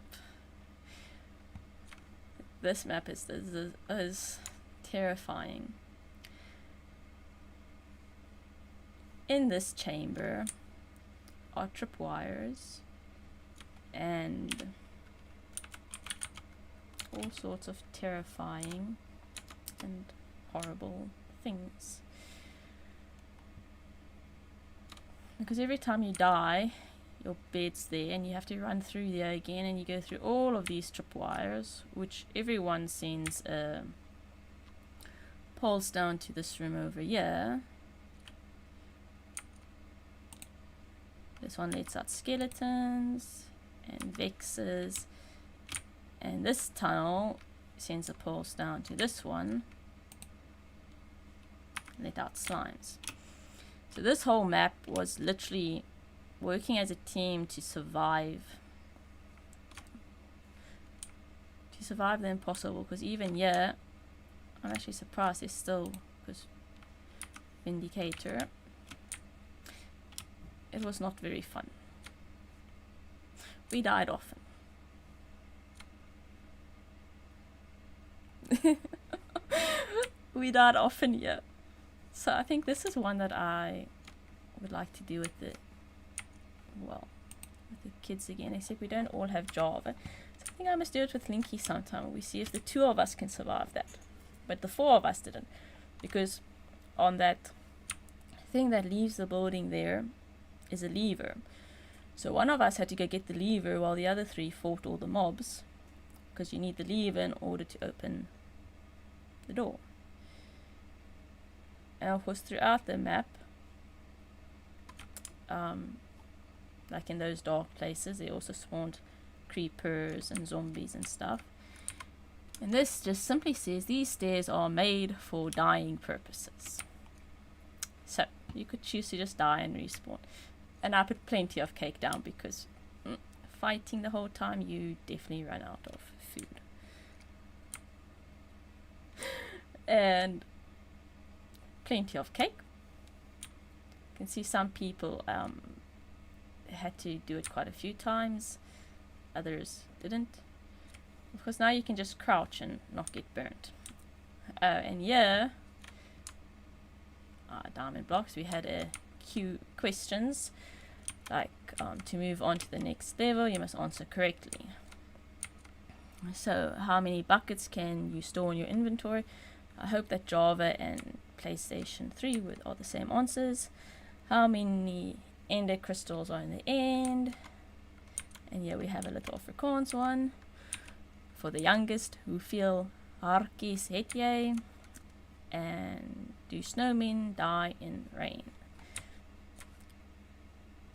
is terrifying. In this chamber are tripwires and all sorts of terrifying and horrible things. Because every time you die, your bed's there and you have to run through there again, and you go through all of these tripwires, which everyone sends poles down to this room over here. This one lets out skeletons and vexes, and this tunnel sends the poles down to this one, let out slimes. So this whole map was literally working as a team to survive the impossible. Because even here, I'm actually surprised there's still, because Vindicator, it was not very fun. We died often. We died often here. So I think this is one that I would like to do with the kids again, except we don't all have Java. So I think I must do it with Linky sometime. We see if the 2 of us can survive that. But the 4 of us didn't. Because on that thing that leaves the building there is a lever. So one of us had to go get the lever while the other 3 fought all the mobs. Because you need the lever in order to open the door. And of course throughout the map, like in those dark places, they also spawned creepers and zombies and stuff. And this just simply says these stairs are made for dying purposes. So you could choose to just die and respawn. And I put plenty of cake down because fighting the whole time, you definitely run out of food. And plenty of cake. You can see some people had to do it quite a few times, others didn't. Of course, now you can just crouch and not get burnt. And yeah, diamond blocks, we had a few questions like to move on to the next level you must answer correctly. So how many buckets can you store in your inventory? I hope that Java and PlayStation 3 are the same answers. How many ender crystals are in the end? And here we have a little Afrikaans one for the youngest. Hoeveel hartjies het jy? And do snowmen die in rain?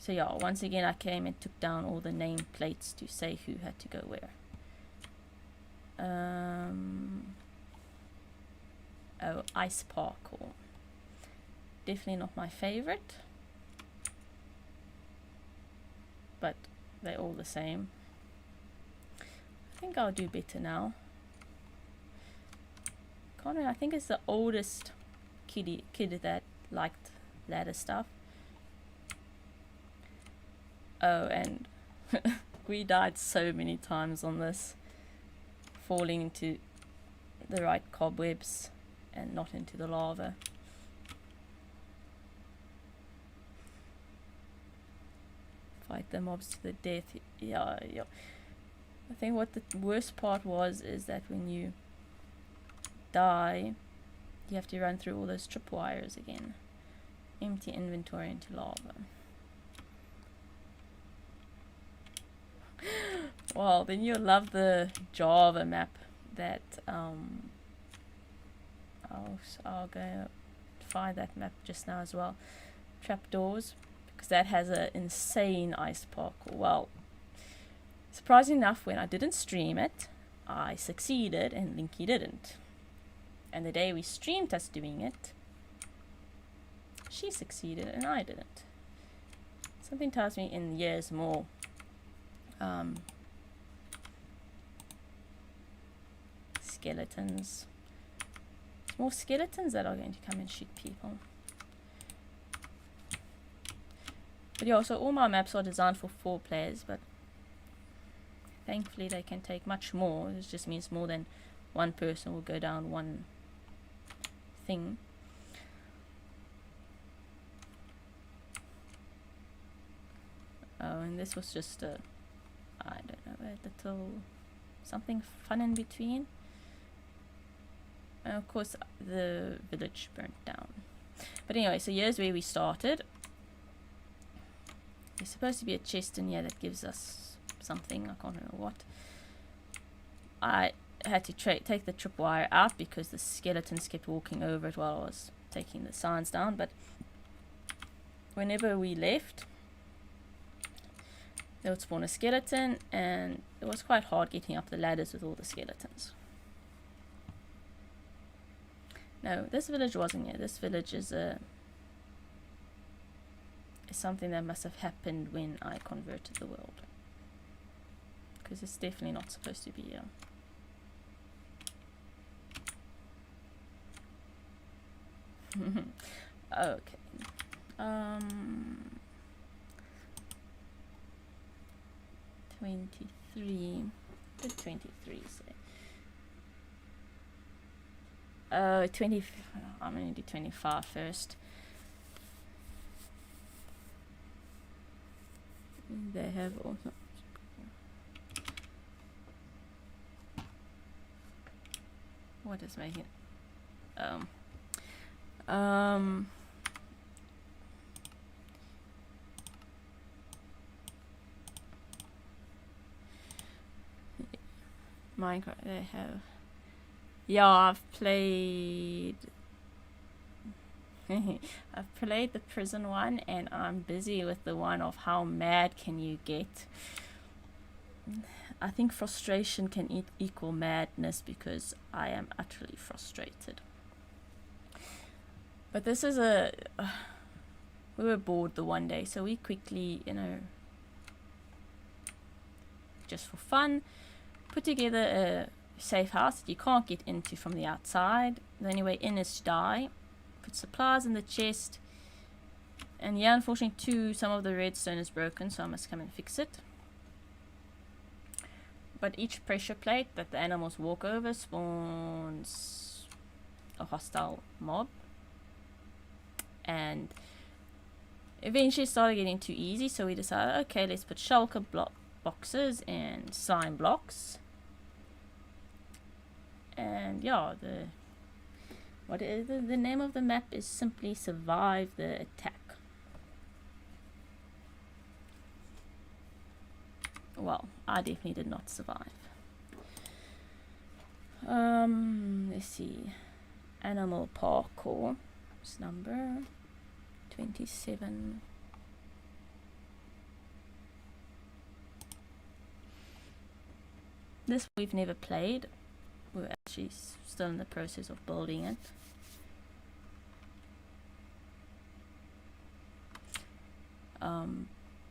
So yeah, once again I came and took down all the name plates to say who had to go where. Oh, ice parkour. Definitely not my favorite, but they're all the same. I think I'll do better now. Connor, I think it's the oldest kid that liked ladder stuff. Oh, and we died so many times on this, falling into the right cobwebs and not into the lava. Fight the mobs to the death. Yeah. I think what the worst part was is that when you die, you have to run through all those tripwires again. Empty inventory into lava. Well, then you'll love the Java map that I'll go find that map just now as well. trapdoors, because that has an insane ice parkour. Well, surprisingly enough, when I didn't stream it, I succeeded and Linky didn't. And the day we streamed us doing it, she succeeded and I didn't. Something tells me in years more skeletons. More skeletons that are going to come and shoot people. But yeah, so all my maps are designed for 4 players, but thankfully they can take much more. It just means more than one person will go down one thing. Oh, and this was just a, I don't know, a little something fun in between. And of course the village burnt down. But anyway, so here's where we started. There's supposed to be a chest in here that gives us something, I can't remember what. I had to take the tripwire out because the skeletons kept walking over it while I was taking the signs down. But whenever we left, they would spawn a skeleton, and it was quite hard getting up the ladders with all the skeletons. No, this village wasn't here. This village is something that must have happened when I converted the world, because it's definitely not supposed to be here. Okay. 23. Did 23 say? 20. I'm gonna do 25 first. They have also. What is making? Minecraft. They have. Yeah, I've played. I've played the prison one, and I'm busy with the one of how mad can you get. I think frustration can equal madness, because I am utterly frustrated. But this is a... we were bored the one day, so we quickly, you know, just for fun, put together a safe house that you can't get into from the outside. The only way in is to die. Put supplies in the chest. And yeah, unfortunately some of the redstone is broken, so I must come and fix it. But each pressure plate that the animals walk over spawns a hostile mob. And eventually it started getting too easy, so we decided, okay, let's put shulker boxes and slime blocks. And yeah, the name of the map is simply Survive the Attack. Well, I definitely did not survive. Let's see. Animal parkour. It's number 27. This we've never played. We're actually still in the process of building it.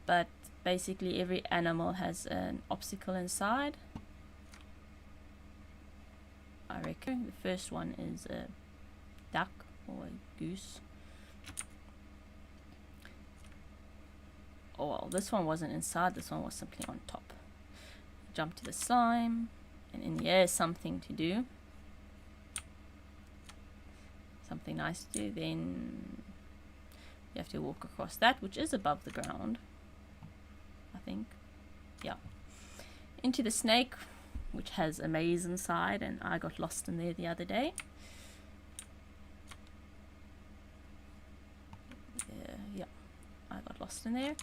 But basically every animal has an obstacle inside. I reckon the first one is a duck or a goose. Oh well, this one wasn't inside, this one was simply on top. Jump to the slime, and in here is something to do. Something nice to do. Then you have to walk across that, which is above the ground, I think. Yeah. Into the snake, which has a maze inside, and I got lost in there the other day. Yeah, I got lost in there.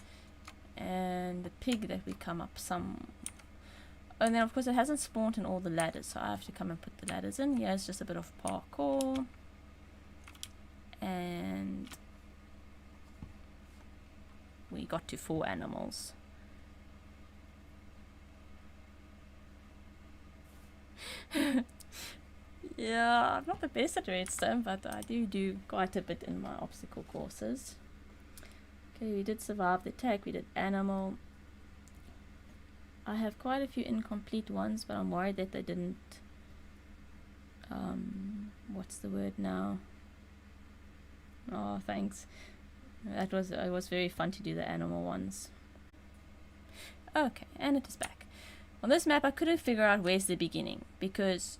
And the pig that we come up some... And then of course it hasn't spawned in all the ladders, so I have to come and put the ladders in. Yeah, it's just a bit of parkour. And got to 4 animals. Yeah, I'm not the best at redstone, but I do quite a bit in my obstacle courses. Okay, we did survive the attack, we did animal. I have quite a few incomplete ones, but I'm worried that they didn't, what's the word now? Oh, thanks. It was very fun to do the animal ones. Okay, and it is back. On this map I couldn't figure out where's the beginning, because